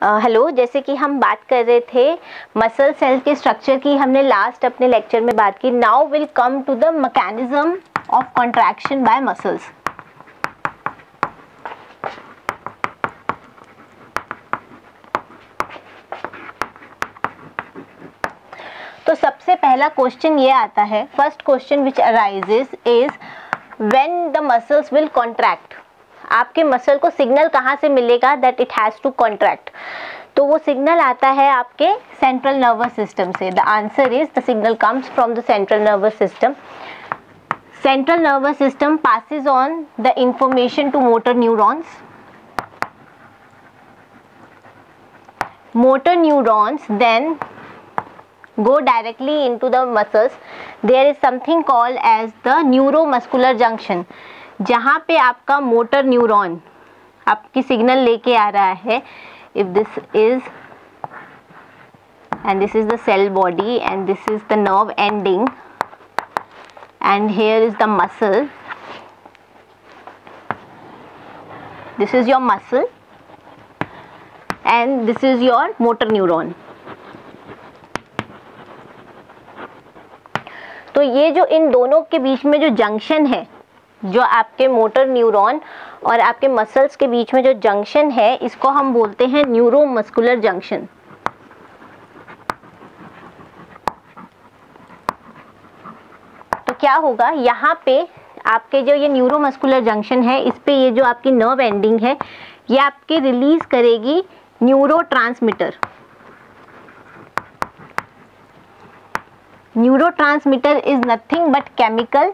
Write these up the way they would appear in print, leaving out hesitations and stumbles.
Hello, जैसे कि हम बात कर रहे थे मसल सेल के स्ट्रक्चर की, हमने लास्ट अपने लेक्चर में बात की। Now will come to the mechanism of contraction by muscles. तो सबसे पहला क्वेश्चन ये आता है, first question which arises is when the muscles will contract. आपके मसल को सिग्नल कहाँ से मिलेगा that it has to contract? तो वो सिग्नल आता है आपके सेंट्रल नर्वस सिस्टम से। The answer is the signal comes from the central nervous system. Central nervous system passes on the information to motor neurons. Motor neurons then go directly into the muscles. There is something called as the neuromuscular junction, जहाँ पे आपका motor neuron आपकी signal लेके आ रहा है। If this is and this is the cell body and this is the nerve ending and here is the muscle. This is your muscle and this is your motor neuron. तो ये जो इन दोनों के बीच में जो जंक्शन है, जो आपके मोटर न्यूरॉन और आपके मसल्स के बीच में जो जंक्शन है, इसको हम बोलते हैं न्यूरोमस्कुलर जंक्शन। तो क्या होगा यहाँ पे आपके जो ये न्यूरोमस्कुलर जंक्शन है, इस पे ये जो आपकी नर्व एंडिंग है, ये आपके रिलीज करेगी neurotransmitter. Neurotransmitter is nothing but chemical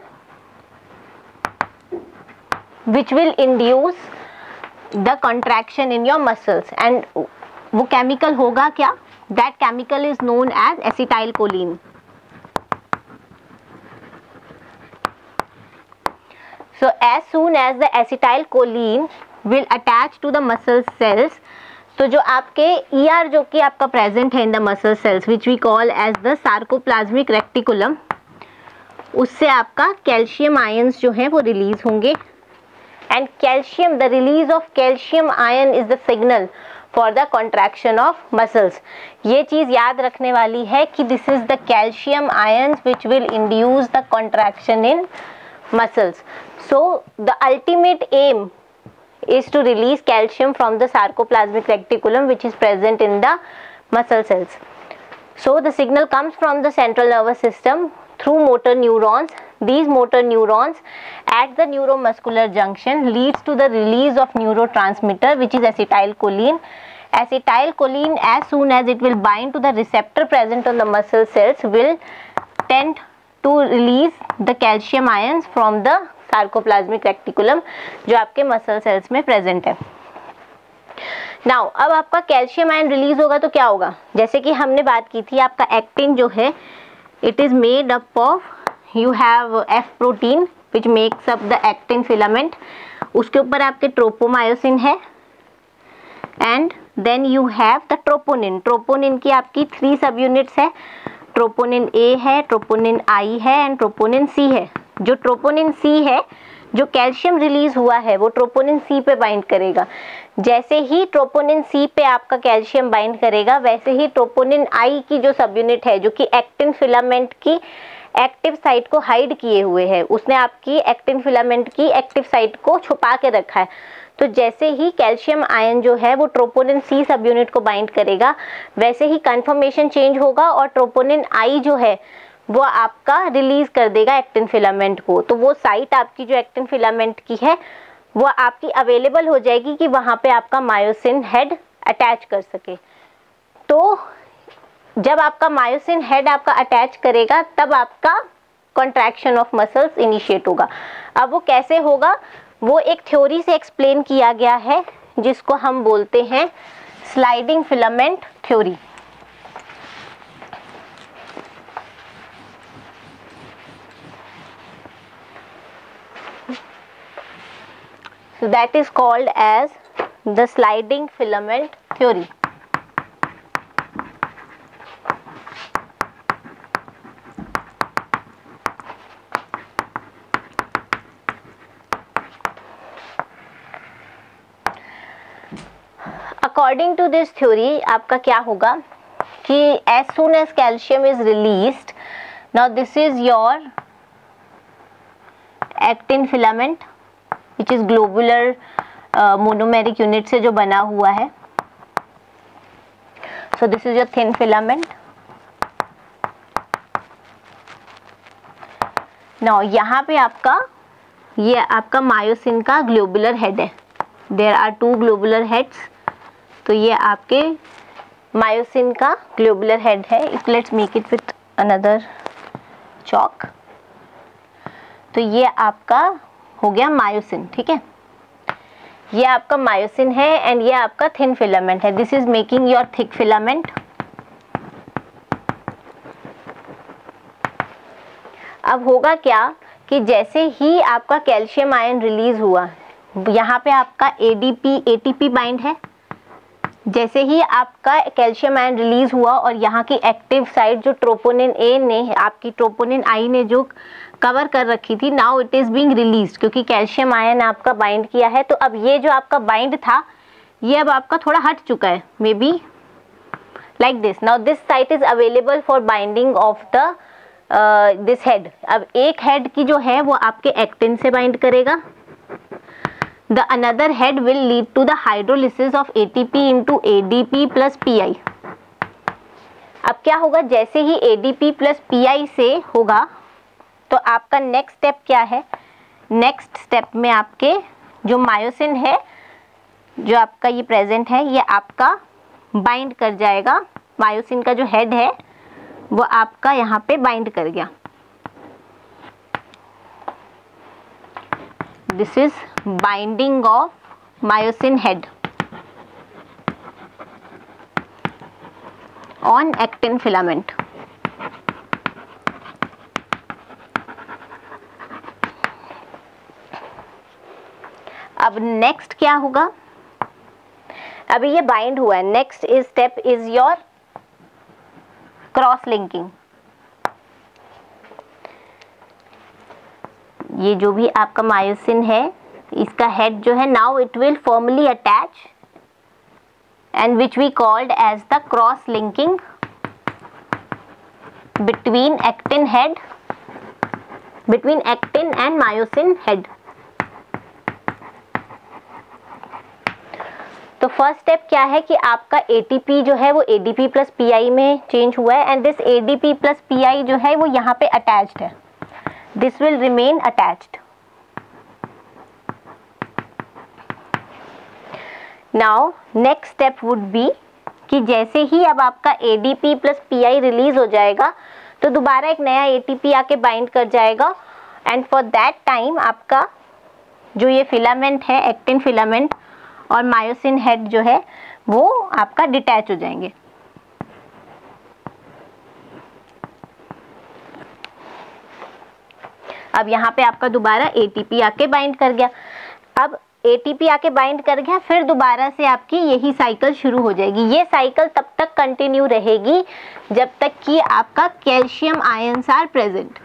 which will induce the contraction in your muscles and वो chemical होगा क्या? That chemical is known as acetylcholine. So as soon as the acetylcholine will attach to the muscle cells, तो जो आपके ER जो कि आपका present है in the muscle cells which we call as the sarcoplasmic reticulum, उससे आपका calcium ions जो है वो रिलीज होंगे। And calcium, the release of calcium ion is the signal for the contraction of muscles. ये चीज़ याद रखने वाली है कि this is the calcium ions which will induce the contraction in muscles. So the ultimate aim is to release calcium from the sarcoplasmic reticulum which is present in the muscle cells. So the signal comes from the central nervous system through motor neurons. These motor neurons at the neuromuscular junction leads to the release of neurotransmitter which is acetylcholine. Acetylcholine, as soon as it will bind to the receptor present on the muscle cells, will tend to release the calcium ions from the sarcoplasmic reticulum जो आपके muscle cells में present है। Now अब आपका calcium ion release होगा तो क्या होगा? जैसे कि हमने बात की थी, आपका एक्टिन जो है it is made up of, you have F protein which makes up the actin filament, उसके ऊपर आपके ट्रोपोमायोसिन है and then you have the troponin. Troponin की आपकी 3 सब यूनिट्स है, ट्रोपोनिन ए है, ट्रोपोनिन आई है एंड ट्रोपोनिन सी है। जो ट्रोपोनिन सी है, जो कैल्शियम रिलीज हुआ है वो ट्रोपोनिन सी पे बाइंड करेगा। जैसे ही ट्रोपोनिन सी पे आपका कैल्शियम बाइंड करेगा, वैसे ही ट्रोपोनिन आई की जो सब यूनिट है जो कि एक्टिन फिलामेंट की एक्टिव साइट को हाइड किए हुए है, उसने आपकी एक्टिन फिलामेंट की एक्टिव साइट को छुपा के रखा है। तो जैसे ही कैल्शियम आयन जो है वो ट्रोपोनिन सी सब यूनिट को बाइंड करेगा, वैसे ही कन्फर्मेशन चेंज होगा और ट्रोपोनिन आई जो है वो आपका रिलीज कर देगा एक्टिन फिलामेंट को। तो वो साइट आपकी जो एक्टिन फिलामेंट की है वो आपकी अवेलेबल हो जाएगी कि वहाँ पे आपका मायोसिन हेड अटैच कर सके। तो जब आपका मायोसिन हेड आपका अटैच करेगा तब आपका कॉन्ट्रैक्शन ऑफ मसल्स इनिशिएट होगा। अब वो कैसे होगा वो एक थ्योरी से एक्सप्लेन किया गया है जिसको हम बोलते हैं sliding filament theory. So that is called as the sliding filament theory. According to this theory आपका क्या होगा कि as soon as calcium is released, now this is your actin filament which is globular monomeric unit से जो बना हुआ है. So this is your thin filament. Now यहाँ पे आपका ये आपका मायोसिन का ग्लोबुलर हेड है. There are 2 globular heads. तो ये आपके मायोसिन का ग्लोबुलर हेड है. Let's make it with another chalk. तो ये आपका हो गया मायोसिन. ठीक है, ये आपका मायोसिन है एंड ये आपका थिन फिलामेंट है. This is making your thick filament. अब होगा क्या कि जैसे ही आपका कैल्शियम आयन रिलीज हुआ, यहाँ पे आपका ATP बाइंड है. जैसे ही आपका कैल्शियम आयन रिलीज हुआ और यहाँ की एक्टिव साइट जो ट्रोपोनिन A ने, आपकी ट्रोपोनिन I ने जो कवर कर रखी थी, now it is being released क्योंकि कैल्शियम आयन आपका बाइंड किया है. तो अब ये जो आपका बाइंड था ये अब आपका थोड़ा हट चुका है, may be like this. Now this site is available for binding of the this head. अब एक हेड की जो है वो आपके एक्टिन से बाइंड करेगा. The another head will lead to the hydrolysis of ATP into ADP plus PI. अब क्या होगा, जैसे ही ADP प्लस PI से होगा तो आपका नेक्स्ट स्टेप क्या है, नेक्स्ट स्टेप में आपके जो मायोसिन है जो आपका ये प्रेजेंट है, ये आपका बाइंड कर जाएगा. मायोसिन का जो हेड है वो आपका यहाँ पे बाइंड कर गया. This is binding of myosin head on actin filament. अब नेक्स्ट क्या होगा, अभी ये बाइंड हुआ है. Next is step is your cross linking. ये जो भी आपका मायोसिन है इसका हेड जो है, now it will formally attach and which we called as the cross linking between actin head, between actin and myosin head. तो फर्स्ट स्टेप क्या है कि आपका ATP जो है वो ADP प्लस PI में चेंज हुआ है and this ADP plus PI जो है वो यहाँ पे अटैच्ड है. This will remain attached. Now next step would be कि जैसे ही अब आपका ADP प्लस PI रिलीज हो जाएगा तो दोबारा एक नया ATP आके बाइंड कर जाएगा एंड फॉर दैट टाइम आपका जो ये फिलामेंट है, एक्टिन फिलामेंट और मायोसिन हेड जो है वो आपका डिटैच हो जाएंगे. अब यहाँ पे आपका दोबारा ATP आके बाइंड कर गया. अब ATP आके बाइंड कर गया, फिर दोबारा से आपकी यही साइकिल शुरू हो जाएगी. ये साइकिल तब तक कंटिन्यू रहेगी जब तक कि आपका कैल्शियम आयंस आर प्रेजेंट.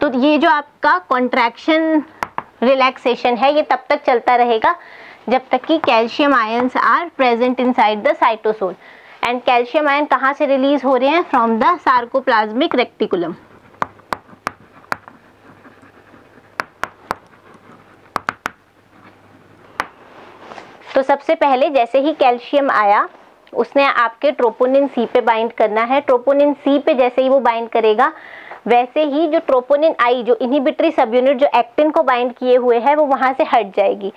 तो ये जो आपका कॉन्ट्रैक्शन रिलैक्सेशन है ये तब तक चलता रहेगा जब तक कि calcium ions are present inside the cytosol. And calcium ion कहाँ से रिलीज हो रहे हैं, फ्रॉम द सार्कोप्लाज्मिक रेक्टिकुलम. तो सबसे पहले जैसे ही कैल्शियम आया उसने आपके ट्रोपोनिन C पे बाइंड करना है. ट्रोपोनिन C पे जैसे ही वो बाइंड करेगा वैसे ही जो ट्रोपोनिन I जो इनहिबिटरी सब यूनिट जो एक्टिन को बाइंड किए हुए है वो वहां से हट जाएगी.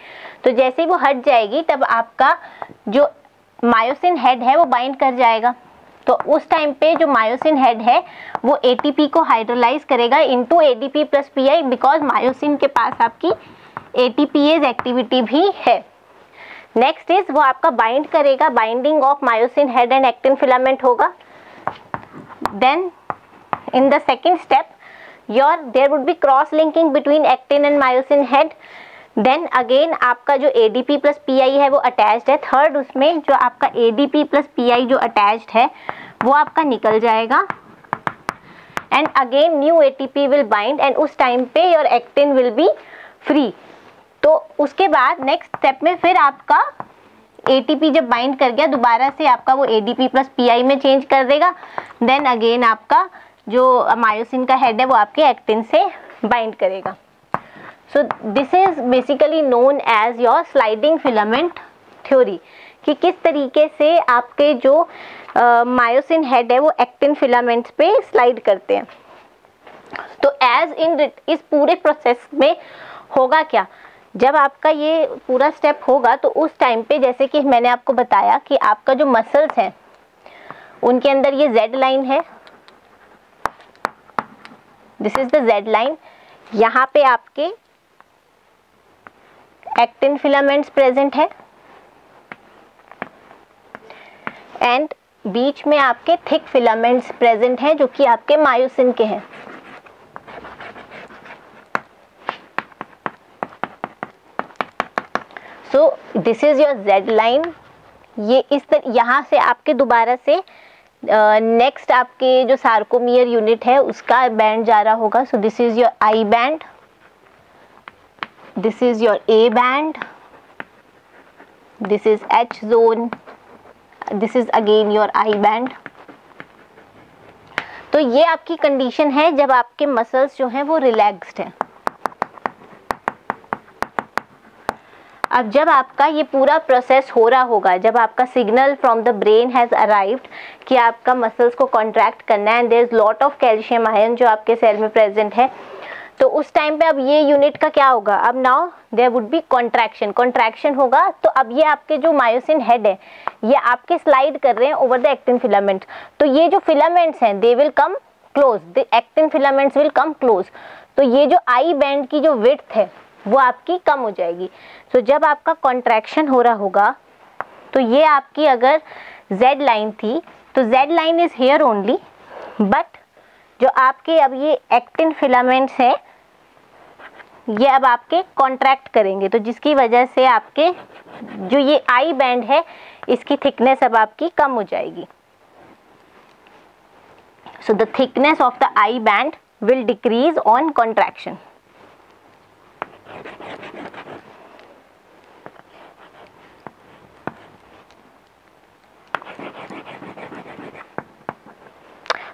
तो जैसे ही वो हट जाएगी तब आपका जो मायोसिन हेड है वो बाइंड कर जाएगा. तो उस टाइम पे जो मायोसिन हेड है वो ATP को हाइड्रोलाइज करेगा into ADP plus PI because myosin के पास आपकी ATPase एक्टिविटी भी है. नेक्स्ट इज वो आपका बाइंड करेगा, binding of myosin head and actin filament होगा. Then in the second step there would be cross linking between actin and myosin head. then again आपका जो ADP plus PI है वो attached है. Third उसमें जो आपका ADP plus PI जो attached है वो आपका निकल जाएगा and again new ATP will bind and उस टाइम पे your actin will be free. तो उसके बाद नेक्स्ट स्टेप में फिर आपका ATP जब बाइंड कर गया दोबारा से आपका वो ADP प्लस PI में चेंज कर देगा, देन अगेन आपका जो मायोसिन का हेड है वो आपके एक्टिन से बाइंड करेगा। So this is basically known as your sliding filament theory, कि किस तरीके से आपके जो मायोसिन हेड है वो एक्टिन फिलामेंट्स पे स्लाइड करते हैं। तो एज इन इस पूरे प्रोसेस में होगा क्या, जब आपका ये पूरा स्टेप होगा तो उस टाइम पे जैसे कि मैंने आपको बताया कि आपका जो मसल्स हैं उनके अंदर ये Z लाइन है, this is the Z line. यहाँ पे आपके एक्टिन फिलामेंट्स प्रेजेंट है एंड बीच में आपके थिक फिलामेंट्स प्रेजेंट हैं जो कि आपके मायोसिन के हैं। सो this is your Z line. ये इस तरह यहाँ से आपके दोबारा से नेक्स्ट आपके जो सार्कोमियर यूनिट है उसका बैंड जा रहा होगा। सो this is your I band, this is your A band, this is H zone, this is again your I band. तो ये आपकी कंडीशन है जब आपके मसल्स जो हैं वो रिलैक्स्ड हैं। अब जब आपका ये पूरा प्रोसेस हो रहा होगा, जब आपका signal from the brain has arrived कि आपका मसल्स को कॉन्ट्रैक्ट करना है and there is lot of calcium ion जो आपके सेल में प्रेजेंट है, तो उस टाइम पे अब ये यूनिट का क्या होगा, अब now there would be contraction होगा। तो अब ये आपके जो मायोसिन हेड है ये आपके स्लाइड कर रहे हैं ओवर द एक्टिन फिलामेंट। तो ये जो फिलामेंट्स हैं they will come close, the actin filaments will come close. तो ये जो I बैंड की जो विड्थ है वो आपकी कम हो जाएगी। सो जब आपका कॉन्ट्रैक्शन हो रहा होगा तो ये आपकी अगर Z लाइन थी तो Z line is here only, but जो आपके अब ये एक्टिन फिलामेंट्स हैं ये अब आपके कॉन्ट्रैक्ट करेंगे, तो जिसकी वजह से आपके जो ये I बैंड है इसकी थिकनेस अब आपकी कम हो जाएगी। So the thickness of the I band will decrease on contraction.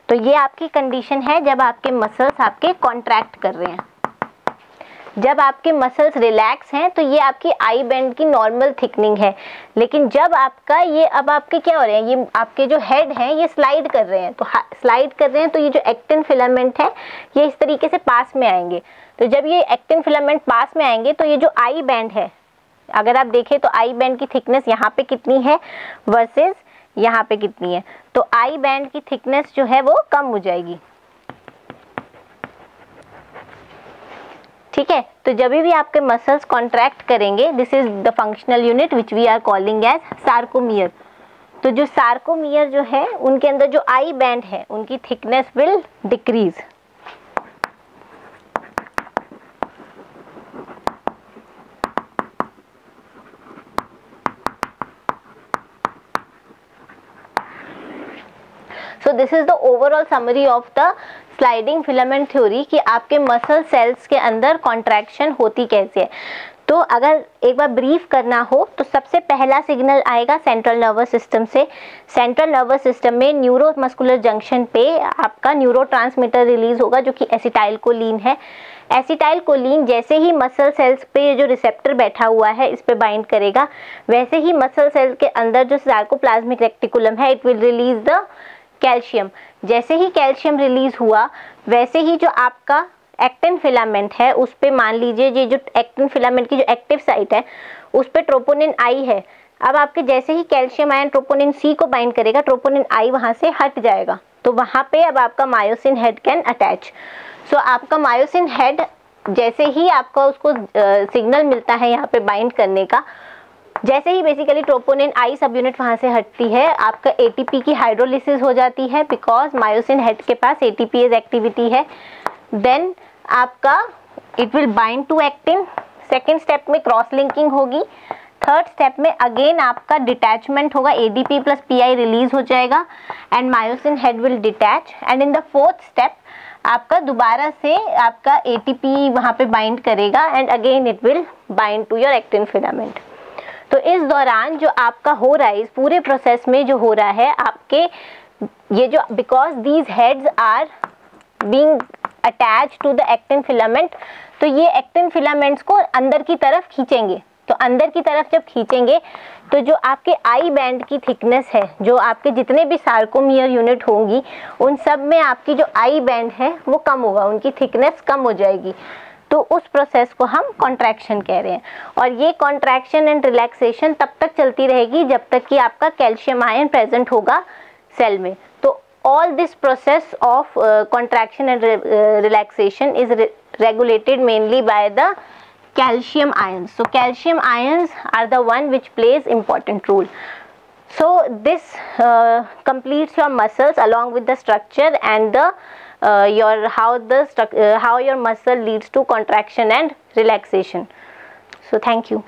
तो ये आपकी कंडीशन है जब आपके मसल्स आपके कॉन्ट्रैक्ट कर रहे हैं। जब आपके मसल्स रिलैक्स हैं तो ये आपकी I बैंड की नॉर्मल थिकनिंग है, लेकिन जब आपका ये अब आपके क्या हो रहे हैं, ये आपके जो हेड हैं ये स्लाइड कर रहे हैं, तो स्लाइड कर रहे हैं तो ये जो एक्टिन फिलामेंट है ये इस तरीके से पास में आएंगे। तो जब ये एक्टिन फिलामेंट पास में आएंगे तो ये जो I बैंड है, अगर आप देखें तो I बैंड की थिकनेस यहाँ पे कितनी है वर्सेस यहाँ पे कितनी है, तो I बैंड की थिकनेस जो है वो कम हो जाएगी। ठीक है, तो जब भी आपके मसल्स कॉन्ट्रैक्ट करेंगे, this is the functional unit which we are calling as sarcomere. तो जो सार्कोमियर जो है उनके अंदर जो I बैंड है उनकी thickness will decrease. So this is the overall summary of the sliding filament theory कि आपके मसल सेल्स के अंदर कॉन्ट्रैक्शन होती कैसे है। तो अगर एक बार ब्रीफ करना हो तो सबसे पहला सिग्नल आएगा सेंट्रल नर्वस सिस्टम से। सेंट्रल नर्वस सिस्टम में न्यूरोमस्कुलर जंक्शन पे आपका न्यूरोट्रांसमीटर रिलीज होगा जो कि एसिटाइलकोलिन है। एसिटाइलकोलिन जैसे ही मसल सेल्स पे जो रिसेप्टर बैठा हुआ है इस पे बाइंड करेगा, वैसे ही मसल सेल के अंदर जो सार्कोप्लाज्मिक रेक्टिकुलम है it will release the calcium. जैसे ही कैल्शियम रिलीज हुआ वैसे ही जो आपका एक्टिन फिलामेंट है उस पे मान लीजिए ये जो एक्टिन फिलामेंट की जो एक्टिव साइट है उस पे ट्रोपोनिन I है। अब आपके जैसे ही कैल्शियम आयन ट्रोपोनिन C को बाइंड करेगा, ट्रोपोनिन I वहाँ से हट जाएगा, तो वहाँ पे अब आपका मायोसिन हेड कैन अटैच। सो आपका मायोसिन हेड जैसे ही आपका उसको सिग्नल मिलता है यहाँ पे बाइंड करने का, जैसे ही basically troponin I subunit वहाँ से हटती है आपका ATP की हाइड्रोलिसिस हो जाती है, बिकॉज मायोसिन हेड के पास ATPase एक्टिविटी है। देन आपका it will bind to actin. Second step में क्रॉस लिंकिंग होगी। थर्ड स्टेप में अगेन आपका डिटैचमेंट होगा, ADP प्लस PI रिलीज हो जाएगा and myosin head will detach. And in the fourth step आपका दोबारा से आपका ATP वहाँ पे बाइंड करेगा and again it will bind to your actin filament. तो इस दौरान जो आपका हो रहा है, इस पूरे प्रोसेस में जो हो रहा है आपके ये जो, because these heads are being attach to the actin filament, तो ये एक्टिन फिलामेंट्स को अंदर की तरफ खींचेंगे। तो अंदर की तरफ जब खींचेंगे तो जो आपके आई बैंड की थिकनेस है, जो आपके जितने भी सार्कोमियर यूनिट होंगी उन सब में आपकी जो आई बैंड है वो कम होगा, उनकी थिकनेस कम हो जाएगी। तो उस प्रोसेस को हम कॉन्ट्रैक्शन कह रहे हैं। और ये कॉन्ट्रैक्शन एंड रिलैक्सेशन तब तक चलती रहेगी जब तक कि आपका कैल्शियम आयन प्रेजेंट होगा सेल में। तो all this process of contraction and relaxation is regulated mainly by the calcium ions. So calcium ions are the one which plays important role. So this completes your muscles along with the structure and the how your muscle leads to contraction and relaxation. So thank you.